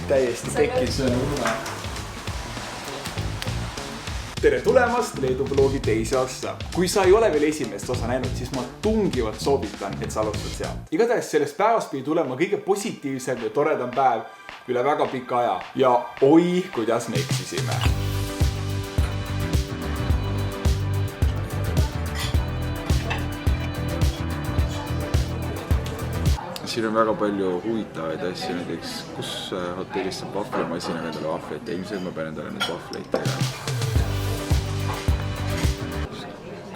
täiesti tekkis. Tere tulemast Leedu vlogi teise ossa. Kui sa ei ole veel esimest osa näinud, siis ma tungivalt soovitan, et sa alustad seal. Igatahes sellest päevast pidi tulema kõige positiivsem ja toredam päev üle väga pika aja. Ja oi, kuidas me eksisime. Siin on väga palju huvitavaid asju, näiteks kus hotellis saab vahvlimasina endale vahvleid ja ilmselt ma pean endale nüüd vahvleid tegema.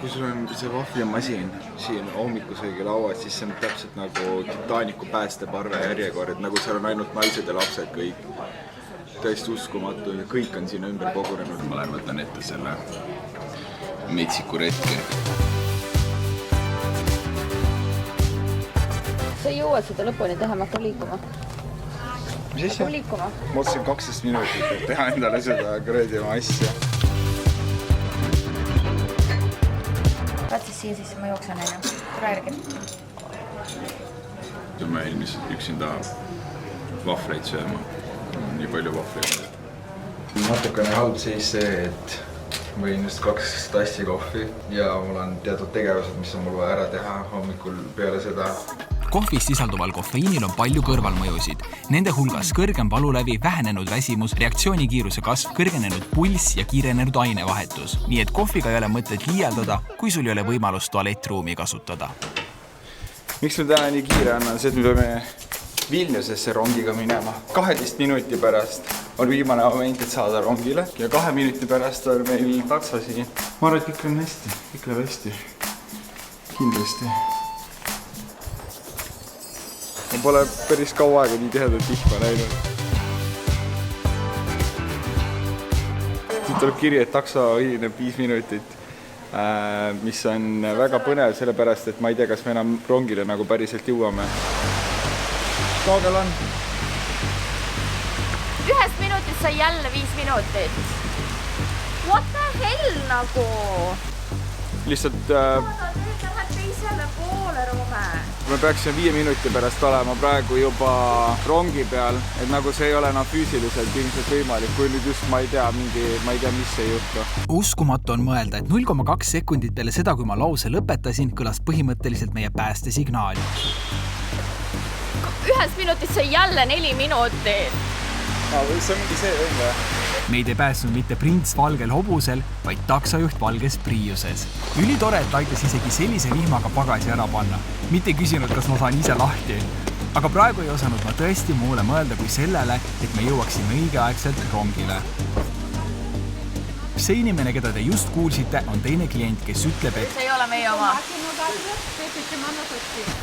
Kui sul on see vahvlimasin siin hommikusöögi lauas, siis see on täpselt nagu Titanicu päästeparve järjekord, nagu seal on ainult naised ja lapsed kõik. Tõesti uskumatu ja kõik on siin ümber kogunenud. Ma lähen võtan ette selle metsiku retki. Sa jõuad seda lõpuni teha, ma hakkan liikuma. Mis asja? Liikuma. Ma otsin 12 minutit, et teha endale seda kröödima asja. Vaat siis siis ma jooksen enne. Tule järgi. Ma ilmselt üksinda vahvleid sööma. Nii palju vahvleid. Natukene halb siis see, et ma võin just 2 tassi kohvi ja mul on teatud tegevused, mis on mul vaja ära teha hommikul peale seda. Kohvis sisalduval kofeiinil on palju kõrvalmõjusid. Nende hulgas kõrgem valulävi, vähenenud väsimus, reaktsioonikiiruse kasv, kõrgenenud pulss ja kiirenenud ainevahetus. Nii et kohviga ei ole mõtet liialdada, kui sul ei ole võimalust tualettruumi kasutada. Miks me täna nii kiire on see, et me peame Vilniusesse rongiga minema. 12 minuti pärast on viimane moment, et saada rongile ja 2 minuti pärast on meil takso siin. Ma arvan, et kõik on hästi, kõik läheb hästi. Kindlasti. Ma pole päris kaua aega nii tihedat vihma näinud. Nüüd tuleb kiri, et takso hilineb 5 minutit, mis on väga põnev, sellepärast, et ma ei tea, kas me enam rongile nagu päriselt jõuame. Kaugel on? 1 minutit sai jälle 5 minutit. What the hell nagu? Lihtsalt... Lähed teisele poole, Rome. Me peaksime 5 minuti pärast olema praegu juba rongi peal, et nagu see ei ole enam füüsiliselt ilmselt võimalik, kui nüüd just ma ei tea, mis ei juhtu. Uskumatu on mõelda, et 0,2 sekundit peale seda, kui ma lause lõpetasin, kõlas põhimõtteliselt meie päästesignaali. 1 minutit sai jälle 4 minutit. See on mingi see või? Meid ei pääsnud mitte prints valgel hobusel, vaid taksojuht valges Priuses. Ülitore, et aitas isegi sellise vihmaga pagasi ära panna. Mitte ei küsinud, kas ma saan ise lahti. Aga praegu ei osanud ma tõesti muule mõelda kui sellele, et me jõuaksime õigeaegselt rongile. See inimene, keda te just kuulsite, on teine klient, kes ütleb, et see ei ole meie oma.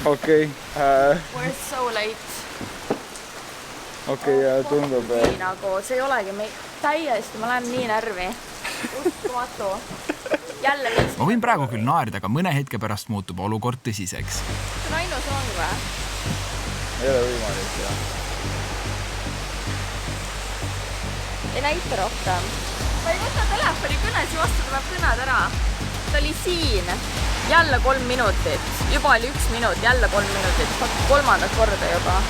Okei. We're so late. Okei, tundub. Nagu, see ei olegi täiesti, ma lähen nii närvi. Uskumatu. Jälle 5. Ma võin praegu küll naerda, aga mõne hetke pärast muutub olukord tõsiseks. See on ainus rong või? Ei ole võimalik, jah. Ei näita rohkem. Ma ei võta telefoni kõnes, ju vastu tuleb kõned ära. Ta oli siin. Jälle 3 minutit. Juba oli 1 minut, jälle 3 minutit. 3. korda juba.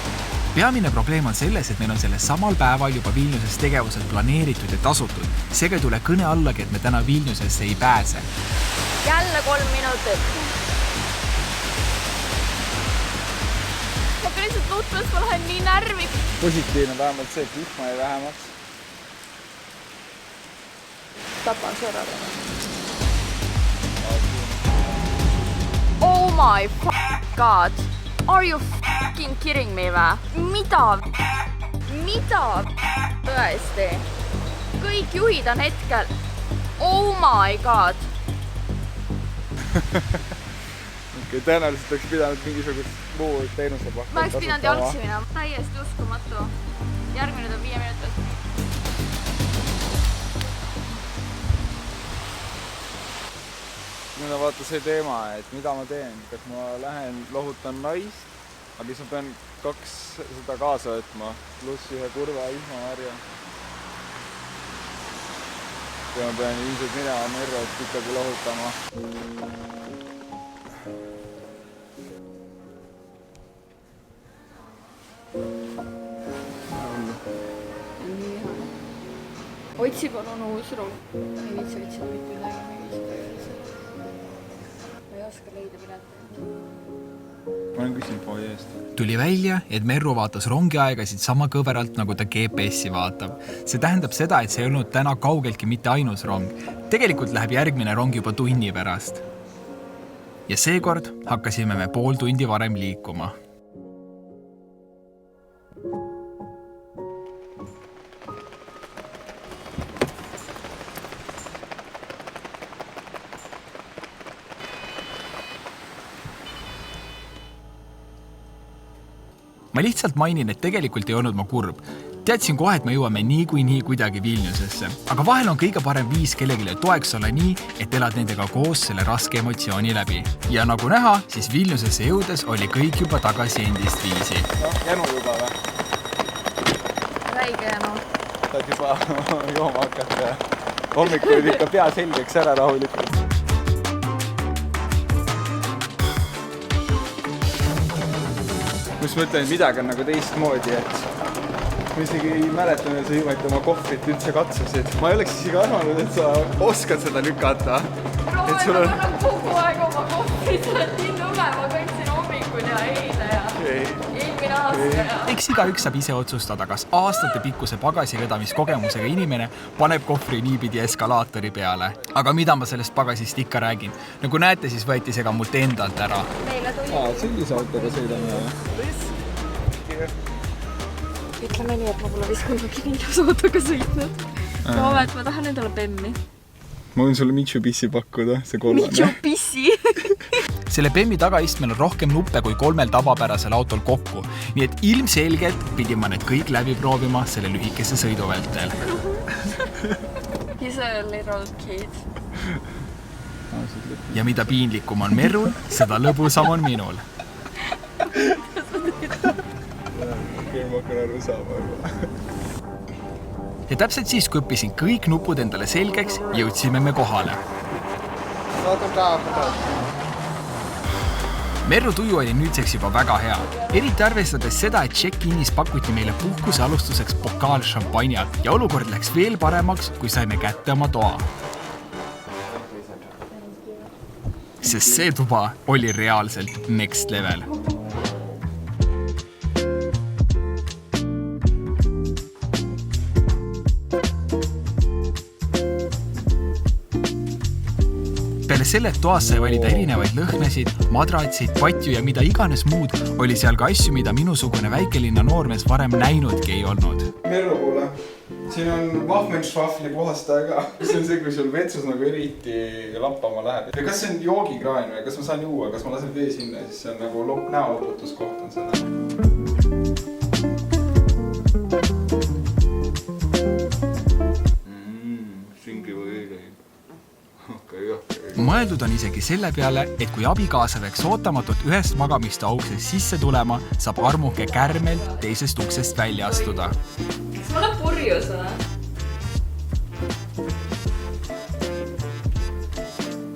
Peamine probleem on selles, et meil on selles samal päeval juba Vilniuses tegevused planeeritud ja tasutud. Seega ei tule kõne allagi, et me täna Vilniusesse ei pääse. Jälle 3 minutit. Ma ka lihtsalt nutmas, ma lähen nii närvi. Positiivne vähemalt see, et vihma ei vähemaks. Tapan sõrada. Oh my god. Are you fucking kidding me või? Mida? Tõesti? Kõik juhid on hetkel. Oh my god. Okei, tõenäoliselt oleks pidanud mingisugust muu teenuse pakkuda. Ma oleks pidanud jalgsi minema. Täiesti uskumatu. Järgmine on 5 minutit. Nüüd on vaata see teema, et mida ma teen, kas ma lähen lohutan naist, aga siis ma pean 2 seda kaasa võtma, pluss 1 kurva vihmavarja. Ja ma pean ilmselt minema Merrot ikkagi lohutama. otsi palun uus rong. Ei viitsi otsida mitte midagi, ma ei oska leida piletit. Ma olen küsin poe eest. Tuli välja, et Merru vaatas rongiaegasid sama kõveralt, nagu ta GPS-i vaatab. See tähendab seda, et see ei olnud täna kaugeltki mitte ainus rong. Tegelikult läheb järgmine rong juba tunni pärast. Ja seekord hakkasime me pool tundi varem liikuma. Ma lihtsalt mainin, et tegelikult ei olnud ma kurb. Teadsin kohe, et me jõuame nii kuidagi Vilniusesse. Aga vahel on kõige parem viis kellegile toeks olla nii, et elad nendega koos selle raske emotsiooni läbi. Ja nagu näha, siis Vilniusesse jõudes oli kõik juba tagasi endist viisi. Jänu juba või? Räige jänu. Saad juba jooma hakata ja hommikul ikka pea selgeks ära rahulikult. Kus ma ütlen, et midagi on nagu teistmoodi, et ma isegi ei mäletan, et sa jõuad oma kohvrit üldse katsusid. Ma ei oleks isegi arvanud, et sa oskad seda lükata. Ma olen kogu aeg oma kohvrit, sa oled nii tugev, ma kõiksin hommikul ja eile ja eelmine aasta ja... Eks igaüks saab ise otsustada, kas aastate pikkuse pagasivedamiskogemusega inimene paneb kohvri niipidi eskalaatori peale. Aga mida ma sellest pagasist ikka räägin? Nagu näete, siis võeti see ka mult endalt ära. Sellise autoga sõidame. Ütleme nii, et ma pole vist kunagi Vilnius-autoga sõitnud. Loove, et ma tahan endale Bemmi. Ma võin sulle Mitsubishi pakkuda, see kollane. Mitsubishi! Selle Bemmi tagaistmel on rohkem nuppe kui 3 tavapärasel autol kokku. Nii et ilmselgelt pidin ma need kõik läbi proovima selle lühikese sõiduvältel. He's a little kid. Ja mida piinlikum on Merrul, seda lõbusam on minul. Okei, ma hakkan aru saama juba. Ja täpselt siis, kui õppisin kõik nupud endale selgeks, jõudsime me kohale. Merru tuju oli nüüdseks juba väga hea. Eriti arvestades seda, et check-inis pakuti meile puhkuse alustuseks pokaal šampanja ja olukord läks veel paremaks, kui saime kätte oma toa. Sest see tuba oli reaalselt next level. Peale selle, et toas sai valida erinevaid lõhnasid, madratsid, patju ja mida iganes muud, oli seal ka asju, mida minusugune väikelinna noormees varem näinudki ei olnud. Merru kuule, siin on vahmenšvahvli puhastaja ka. See on see, kui sul vetsus nagu eriti lappama läheb. Ja kas see on joogikraan või? Kas ma saan juua? Kas ma lasen vee sinna? Siis see on nagu näoputuskoht on seda. Mõeldud on isegi selle peale, et kui abikaasa peaks ootamatult ühest magamiste auksest sisse tulema, saab armuke kärmelt teisest uksest välja astuda. Kas ma olen purjus või?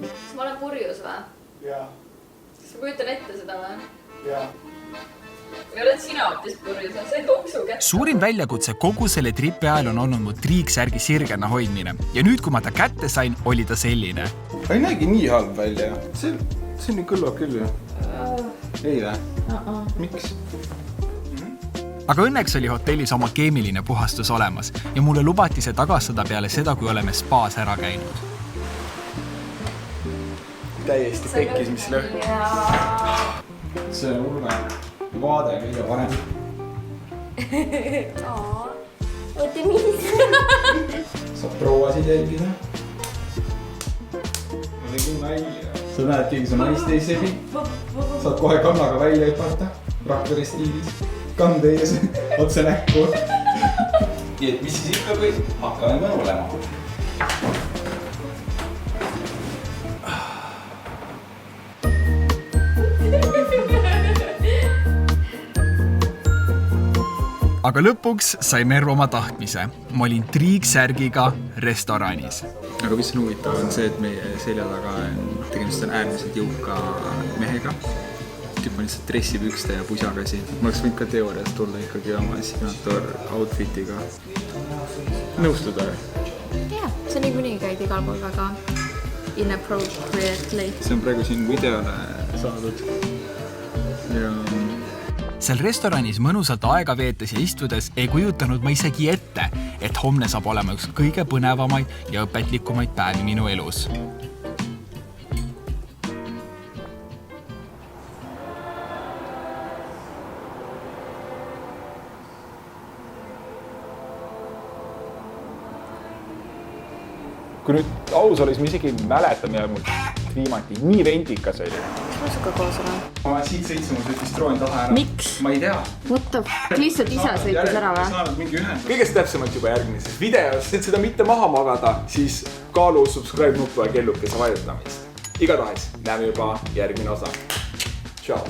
Kas ma olen purjus või? Jaa. Kas ma kujutan ette seda või? Jaa. Või oled sina hoopis purjus? See on tuksu kätte. Suurim väljakutse kogu selle tripi ajal on olnud mu triiksärgi sirgena hoidmine. Ja nüüd, kui ma ta kätte sain, oli ta selline. Ei näegi nii halb välja. See nii kõlvab küll ju. Ei või? Miks? Aga õnneks oli hotellis oma keemiline puhastus olemas ja mulle lubati see tagastada peale seda, kui oleme spaas ära käinud. Täiesti pekkis, mis lõhn. See on urme. Vaade kõige parem. Oota, mis? Saab prouasid jälgida. Ma tegin nalja. Sa näed, keegi su naist ei sebi. Saad kohe kannaga välja hüpata. Rakvere stiilis. Kande ees, otse näkku. Nii et mis siis ikka kõik? Hakkame mõnu olema. Aga lõpuks sai Merru oma tahtmise. Ma olin triiksärgiga restoranis. Aga mis on huvitav on see, et meie selja taga tegemist on äärmiselt jõuka mehega. Tüüp on lihtsalt dressipükste ja pusakasi. Ma oleks võinud ka teoorias tulla ikkagi oma signator outfitiga. Nõustuda või? sa niikuinii käid igal pool väga inappropriately. See on praegu siin videole saadud. Ja seal restoranis mõnusalt aega veetes ja istudes ei kujutanud ma isegi ette, et homne saab olema üks kõige põnevamaid ja õpetlikumaid päevi minu elus. kui nüüd aus oli, siis ma isegi ei mäleta, mida mul viimati nii vendikas oli. Mis ma suga koos olen? Ma siit sõitsin, mul sõitis troon taha ära. Miks? Ma ei tea. What the f***? Lihtsalt isa sõitis ära või? Saanud mingi ühendus. Kõigest täpsemalt juba järgmises videos, et seda mitte maha magada, siis kaalu subscribe nuppu ja kellukese vajutamist. Igatahes näeme juba järgmine osa. Ciao!